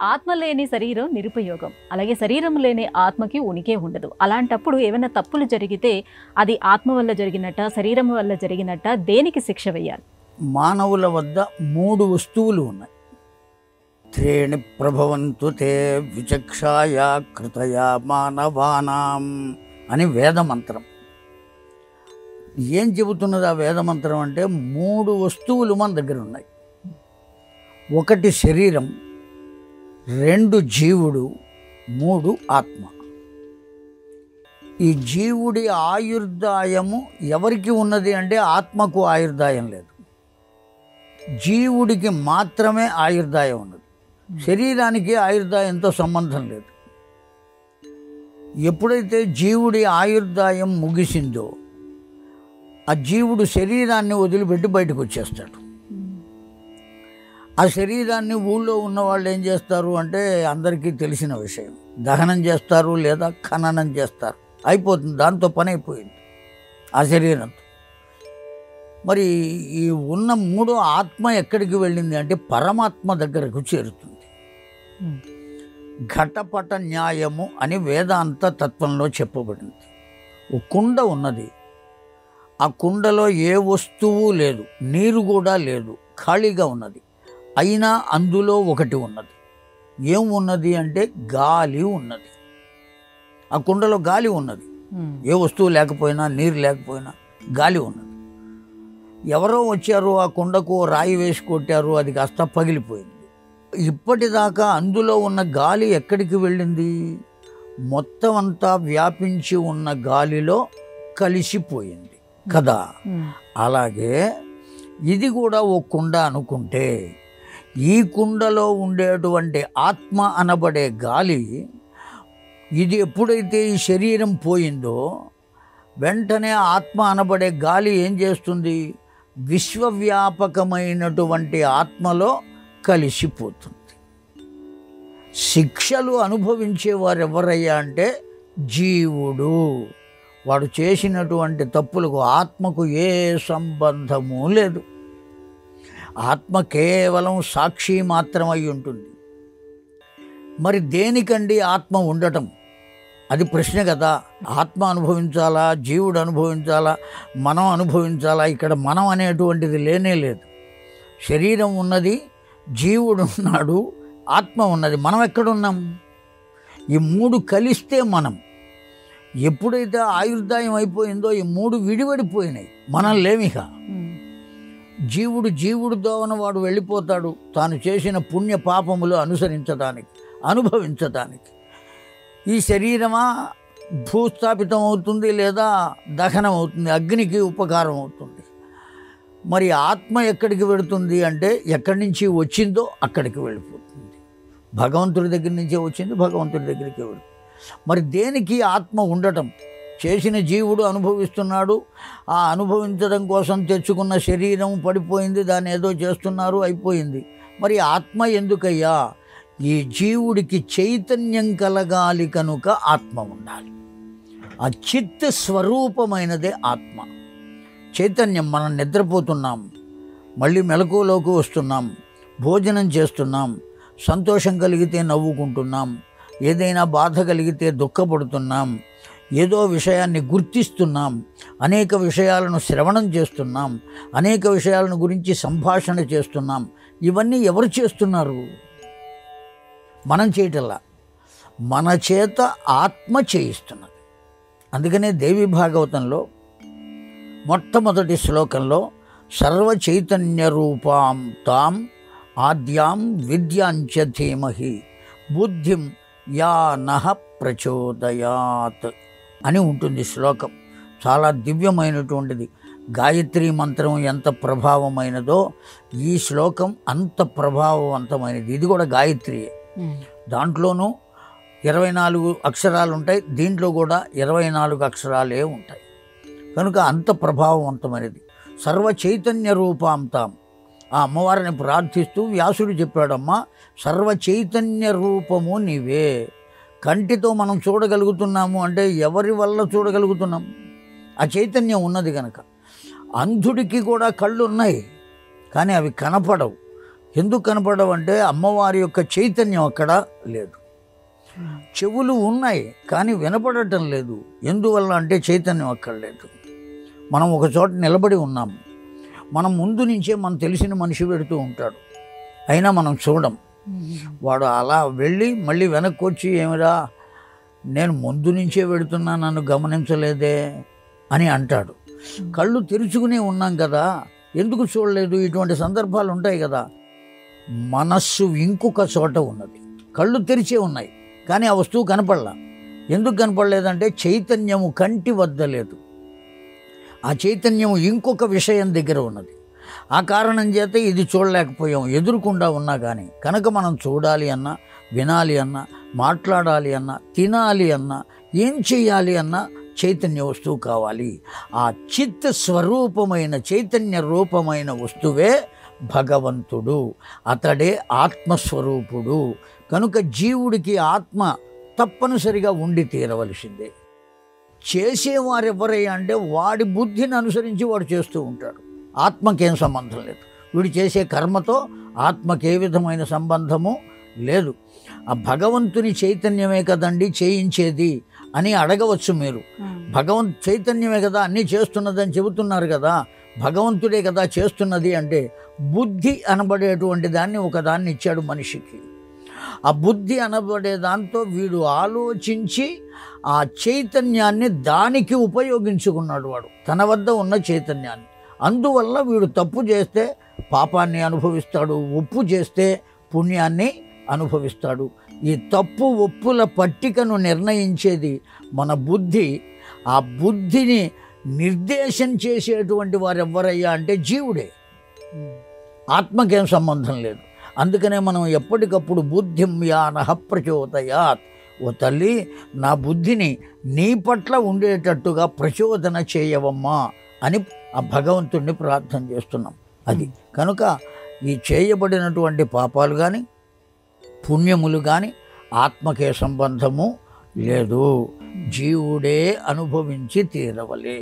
ఆత్మ లేని శరీరం నిరుపయోగం, అలాగే శరీరం లేని ఆత్మకి ఉనికే ఉండదు. అలాంటప్పుడు ఏమైనా తప్పులు జరిగితే అది ఆత్మ వల్ల జరిగినట్ట, శరీరం వల్ల జరిగినట్ట, దేనికి శిక్ష వేయాలి? మానవుల వద్ద 3 వస్తువులు ఉన్నాయి. త్రీణి ప్రభవంతు తే విచక్షాయ కృతయ మానవానాం అని వేదమంత్రం. ఏం చెబుతున్నది ఆ వేదమంత్రం అంటే 3 వస్తువులు మన దగ్గర ఉన్నాయి. 1 శరీరం, 2 జీవుడు, 3 ఆత్మ. ఈ జీవుడి ఆయుర్దాయము ఎవరికి ఉన్నది అంటే ఆత్మకు ఆయుర్దాయం లేదు. జీవుడికి మాత్రమే ఆయుర్దాయం ఉన్నది. శరీరానికి ఆయుర్దాయంతో సంబంధం లేదు. ఎప్పుడైతే జీవుడి ఆయుర్దాయం ముగిసిందో ఆ జీవుడు శరీరాన్ని వదిలిపెట్టి బయటకు వచ్చేస్తాడు. ఆ శరీరాన్ని ఊళ్ళో ఉన్న వాళ్ళు ఏం చేస్తారు అంటే అందరికీ తెలిసిన విషయం, దహనం చేస్తారు లేదా ఖననం చేస్తారు. అయిపోతుంది, దాంతో పని అయిపోయింది ఆ శరీరంతో. మరి ఈ ఉన్న 3వ ఆత్మ ఎక్కడికి వెళ్ళింది అంటే పరమాత్మ దగ్గరకు చేరుతుంది. ఘటపట న్యాయము అని వేదాంత తత్వంలో చెప్పబడింది. ఒక కుండ ఉన్నది, ఆ కుండలో ఏ వస్తువు లేదు, నీరు కూడా లేదు, ఖాళీగా ఉన్నది. అయినా అందులో ఒకటి ఉన్నది. ఏం ఉన్నది అంటే గాలి ఉన్నది. ఆ కుండలో గాలి ఉన్నది. ఏ వస్తువు లేకపోయినా, నీరు లేకపోయినా గాలి ఉన్నది. ఎవరో వచ్చారు, ఆ కుండకు రాయి వేసి కొట్టారు, అది కాస్త పగిలిపోయింది. ఇప్పటిదాకా అందులో ఉన్న గాలి ఎక్కడికి వెళ్ళింది? మొత్తం అంతా వ్యాపించి ఉన్న గాలిలో కలిసిపోయింది కదా. అలాగే ఇది కూడా ఓ కుండ అనుకుంటే, ఈ కుండలో ఉండేటువంటి ఆత్మ అనబడే గాలి, ఇది ఎప్పుడైతే ఈ శరీరం పోయిందో వెంటనే ఆత్మ అనబడే గాలి ఏం చేస్తుంది? విశ్వవ్యాపకమైనటువంటి ఆత్మలో కలిసిపోతుంది. శిక్షలు అనుభవించేవారు ఎవరయ్యా అంటే జీవుడు. వాడు చేసినటువంటి తప్పులకు ఆత్మకు ఏ సంబంధము లేదు. ఆత్మ కేవలం సాక్షి మాత్రమై ఉంటుంది. మరి దేనికండి ఆత్మ ఉండటం? అది ప్రశ్న కదా. ఆత్మ అనుభవించాలా, జీవుడు అనుభవించాలా, మనం అనుభవించాలా? ఇక్కడ మనం అనేటువంటిది లేనే లేదు. శరీరం ఉన్నది, జీవుడు ఉన్నాడు, ఆత్మ ఉన్నది. మనం ఎక్కడున్నాం? ఈ 3 కలిస్తే మనం. ఎప్పుడైతే ఆయుర్దాయం అయిపోయిందో ఈ 3 విడివడిపోయినాయి, మనం లేమిక. జీవుడు దోవన వాడు వెళ్ళిపోతాడు, తాను చేసిన పుణ్య పాపములు అనుసరించడానికి, అనుభవించడానికి. ఈ శరీరమా భూస్థాపితం అవుతుంది లేదా దహనం అవుతుంది, అగ్నికి ఉపకారం అవుతుంది. మరి ఆత్మ ఎక్కడికి వెళుతుంది అంటే ఎక్కడి నుంచి వచ్చిందో అక్కడికి వెళ్ళిపోతుంది. భగవంతుడి దగ్గర నుంచే వచ్చింది, భగవంతుడి దగ్గరికి వెళుతుంది. మరి దేనికి ఆత్మ ఉండటం? చేసిన జీవుడు అనుభవిస్తున్నాడు, ఆ అనుభవించడం కోసం తెచ్చుకున్న శరీరం పడిపోయింది, దాన్ని ఏదో చేస్తున్నారు, అయిపోయింది. మరి ఆత్మ ఎందుకయ్యా? ఈ జీవుడికి చైతన్యం కలగాలి కనుక ఆత్మ ఉండాలి. ఆ చిత్ స్వరూపమైనదే ఆత్మ. చైతన్యం. మనం నిద్రపోతున్నాం, మళ్ళీ మెలకువలోకి వస్తున్నాం, భోజనం చేస్తున్నాం, సంతోషం కలిగితే నవ్వుకుంటున్నాం, ఏదైనా బాధ కలిగితే దుఃఖపడుతున్నాం, ఏదో విషయాన్ని గుర్తిస్తున్నాం, అనేక విషయాలను శ్రవణం చేస్తున్నాం, అనేక విషయాలను గురించి సంభాషణ చేస్తున్నాం. ఇవన్నీ ఎవరు చేస్తున్నారు? మనం చేయటల్లా, మన చేత ఆత్మ చేయిస్తున్నది. అందుకనే దేవి భాగవతంలో మొట్టమొదటి శ్లోకంలో సర్వ చైతన్య రూపాం తాం ఆద్యాం విద్యాంచ ధీమహి బుద్ధిం యా నః ప్రచోదయాత్ అని ఉంటుంది శ్లోకం. చాలా దివ్యమైనటువంటిది. గాయత్రి మంత్రం ఎంత ప్రభావమైనదో ఈ శ్లోకం అంత ప్రభావవంతమైనది. ఇది కూడా గాయత్రియే. దాంట్లోనూ 24 అక్షరాలు ఉంటాయి, దీంట్లో కూడా 24 అక్షరాలే ఉంటాయి. కనుక అంత ప్రభావవంతమైనది. సర్వ చైతన్య రూపాంతాం. ఆ అమ్మవారిని ప్రార్థిస్తూ వ్యాసుడు చెప్పాడమ్మా, సర్వ చైతన్య రూపము నీవే. కంటితో మనం చూడగలుగుతున్నాము అంటే ఎవరి వల్ల చూడగలుగుతున్నాం? ఆ చైతన్యం ఉన్నది కనుక. అంధుడికి కూడా కళ్ళు ఉన్నాయి, కానీ అవి కనపడవు. ఎందుకు కనపడవంటే అమ్మవారి యొక్క చైతన్యం అక్కడ లేదు. చెవులు ఉన్నాయి కానీ వినపడటం లేదు. ఎందువల్ల అంటే చైతన్యం అక్కడ లేదు. మనం ఒక చోట నిలబడి ఉన్నాము, మనం ముందు నుంచే మనం తెలిసిన మనిషి పెడుతూ ఉంటాడు, అయినా మనం చూడం. వాడు అలా వెళ్ళి మళ్ళీ వెనక్కి వచ్చి ఏమిరా నేను ముందు నుంచే పెడుతున్నా, నన్ను గమనించలేదే అని అంటాడు. కళ్ళు తెరుచుకునే ఉన్నాం కదా, ఎందుకు చూడలేదు? ఇటువంటి సందర్భాలు ఉంటాయి కదా. మనస్సు ఇంకొక చోట ఉన్నది, కళ్ళు తెరిచే ఉన్నాయి కానీ ఆ వస్తువు కనపడలా. ఎందుకు కనపడలేదంటే చైతన్యము కంటి వద్ద లేదు, ఆ చైతన్యము ఇంకొక విషయం దగ్గర ఉన్నది. ఆ కారణం చేత ఇది చూడలేకపోయాం, ఎదురుకుండా ఉన్నా కానీ. కనుక మనం చూడాలి అన్నా, వినాలి అన్నా, మాట్లాడాలి అన్నా, తినాలి అన్నా, ఏం చేయాలి అన్నా చైతన్య వస్తువు కావాలి. ఆ చిత్ స్వరూపమైన చైతన్య రూపమైన వస్తువే భగవంతుడు, అతడే ఆత్మస్వరూపుడు. కనుక జీవుడికి ఆత్మ తప్పనిసరిగా ఉండి తీరవలసిందే. చేసేవారెవరయ్యా అంటే వాడి బుద్ధిని అనుసరించి వాడు చేస్తూ ఉంటాడు, ఆత్మకేం సంబంధం లేదు. వీడు చేసే కర్మతో ఆత్మకి ఏ విధమైన సంబంధము లేదు. ఆ భగవంతుని చైతన్యమే కదండి చేయించేది అని అడగవచ్చు మీరు. చైతన్యమే కదా అన్నీ చేస్తున్నదని చెబుతున్నారు కదా, భగవంతుడే కదా చేస్తున్నది అంటే బుద్ధి అనబడేటువంటి దాన్ని ఒకదాన్ని ఇచ్చాడు మనిషికి. ఆ బుద్ధి అనబడే దాంతో వీడు ఆలోచించి ఆ చైతన్యాన్ని దానికి ఉపయోగించుకున్నాడు, వాడు తన వద్ద ఉన్న చైతన్యాన్ని. అందువల్ల వీడు తప్పు చేస్తే పాపాన్ని అనుభవిస్తాడు, ఒప్పు చేస్తే పుణ్యాన్ని అనుభవిస్తాడు. ఈ తప్పు ఒప్పుల పట్టికను నిర్ణయించేది మన బుద్ధి. ఆ బుద్ధిని నిర్దేశం చేసేటువంటి వారు ఎవరయ్యా అంటే జీవుడే, ఆత్మకేం సంబంధం లేదు. అందుకనే మనం ఎప్పటికప్పుడు బుద్ధిం యానః ప్రచోదయాత్, ఓ తల్లి నా బుద్ధిని నీ పట్ల ఉండేటట్టుగా ప్రచోదన చేయవమ్మా అని ఆ భగవంతుణ్ణి ప్రార్థన చేస్తున్నాం. అది కనుక ఈ చేయబడినటువంటి పాపాలు కానీ పుణ్యములు కానీ ఆత్మకే సంబంధము లేదు, జీవుడే అనుభవించి తీరవలే.